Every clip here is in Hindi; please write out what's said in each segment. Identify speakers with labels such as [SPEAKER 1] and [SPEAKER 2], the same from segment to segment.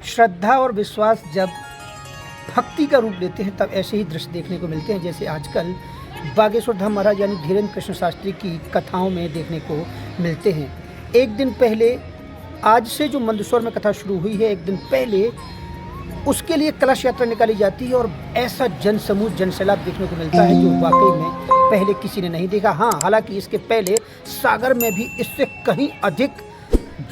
[SPEAKER 1] श्रद्धा और विश्वास जब भक्ति का रूप लेते हैं तब ऐसे ही दृश्य देखने को मिलते हैं जैसे आजकल बागेश्वर धाम महाराज यानी धीरेन्द्र कृष्ण शास्त्री की कथाओं में देखने को मिलते हैं। एक दिन पहले, आज से जो मंदसौर में कथा शुरू हुई है, एक दिन पहले उसके लिए कलश यात्रा निकाली जाती है और ऐसा जनसमूह जनसैलाब देखने को मिलता है जो वाकई में पहले किसी ने नहीं देखा। हाँ, हालांकि इसके पहले सागर में भी इससे कहीं अधिक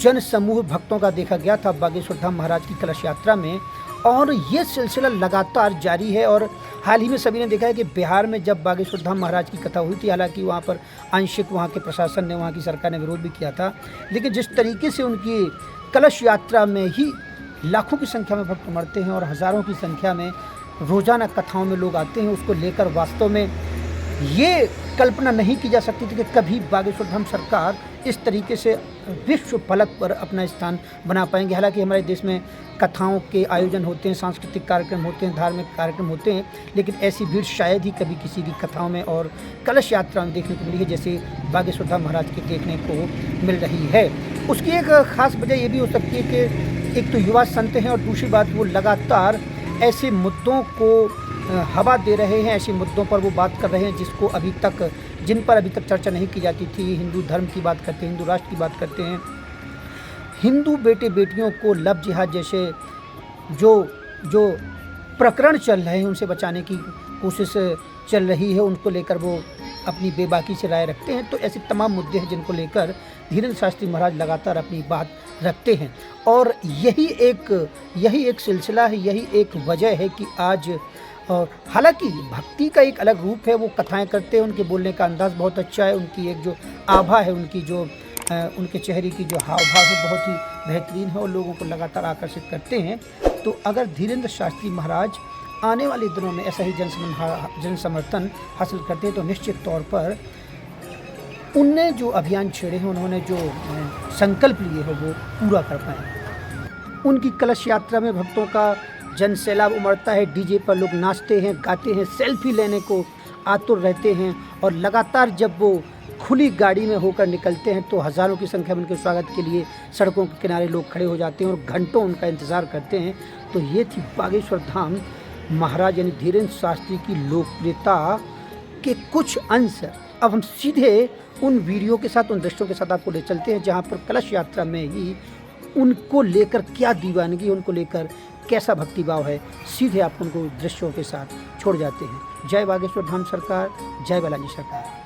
[SPEAKER 1] जनसमूह भक्तों का देखा गया था बागेश्वर धाम महाराज की कलश यात्रा में, और ये सिलसिला लगातार जारी है। और हाल ही में सभी ने देखा है कि बिहार में जब बागेश्वर धाम महाराज की कथा हुई थी, हालांकि वहाँ पर आंशिक वहाँ के प्रशासन ने, वहाँ की सरकार ने विरोध भी किया था, लेकिन जिस तरीके से उनकी कलश यात्रा में ही लाखों की संख्या में भक्त उमड़ते हैं और हज़ारों की संख्या में रोज़ाना कथाओं में लोग आते हैं, उसको लेकर वास्तव में ये कल्पना नहीं की जा सकती थी कि कभी बागेश्वर धाम सरकार इस तरीके से विश्व फलक पर अपना स्थान बना पाएंगे। हालांकि हमारे देश में कथाओं के आयोजन होते हैं, सांस्कृतिक कार्यक्रम होते हैं, धार्मिक कार्यक्रम होते हैं, लेकिन ऐसी भीड़ शायद ही कभी किसी की कथाओं में और कलश यात्रा में देखने को मिली है जैसे बागेश्वर धाम महाराज के देखने को मिल रही है। उसकी एक ख़ास वजह ये भी हो सकती है कि एक तो युवा संत हैं और दूसरी बात वो लगातार ऐसे मुद्दों को हवा दे रहे हैं, ऐसे मुद्दों पर वो बात कर रहे हैं जिन पर अभी तक चर्चा नहीं की जाती थी। हिंदू धर्म की बात करते हैं, हिंदू राष्ट्र की बात करते हैं, हिंदू बेटे बेटियों को लव जिहाद जैसे जो प्रकरण चल रहे हैं उनसे बचाने की कोशिश चल रही है, उनको लेकर वो अपनी बेबाकी से राय रखते हैं। तो ऐसे तमाम मुद्दे हैं जिनको लेकर धीरेन्द्र शास्त्री महाराज लगातार अपनी बात रखते हैं, और यही एक सिलसिला है, यही एक वजह है कि आज, और हालांकि भक्ति का एक अलग रूप है, वो कथाएं करते हैं, उनके बोलने का अंदाज़ बहुत अच्छा है, उनकी एक जो आभा है, उनके चेहरे की जो हाव भाव है बहुत ही बेहतरीन है और लोगों को लगातार आकर्षित करते हैं। तो अगर धीरेन्द्र शास्त्री महाराज आने वाले दिनों में ऐसा ही जन समर्थन हासिल करते हैं तो निश्चित तौर पर उनने जो अभियान छेड़े हैं, उन्होंने जो संकल्प लिए हैं वो पूरा कर पाएंगे। उनकी कलश यात्रा में भक्तों का जन सैलाब उमड़ता है, डीजे पर लोग नाचते हैं, गाते हैं, सेल्फी लेने को आतुर रहते हैं, और लगातार जब वो खुली गाड़ी में होकर निकलते हैं तो हज़ारों की संख्या में उनके स्वागत के लिए सड़कों के किनारे लोग खड़े हो जाते हैं और घंटों उनका इंतज़ार करते हैं। तो ये थी बागेश्वर धाम महाराज यानी धीरेन्द्र शास्त्री की लोकप्रियता के कुछ अंश। अब हम सीधे उन वीडियो के साथ, उन दृश्यों के साथ आपको ले चलते हैं जहाँ पर कलश यात्रा में ही उनको लेकर क्या दीवानगी, उनको लेकर कैसा भक्तिभाव है, सीधे आप उनको दृश्यों के साथ छोड़ जाते हैं। जय बागेश्वर धाम सरकार, जय बालाजी सरकार।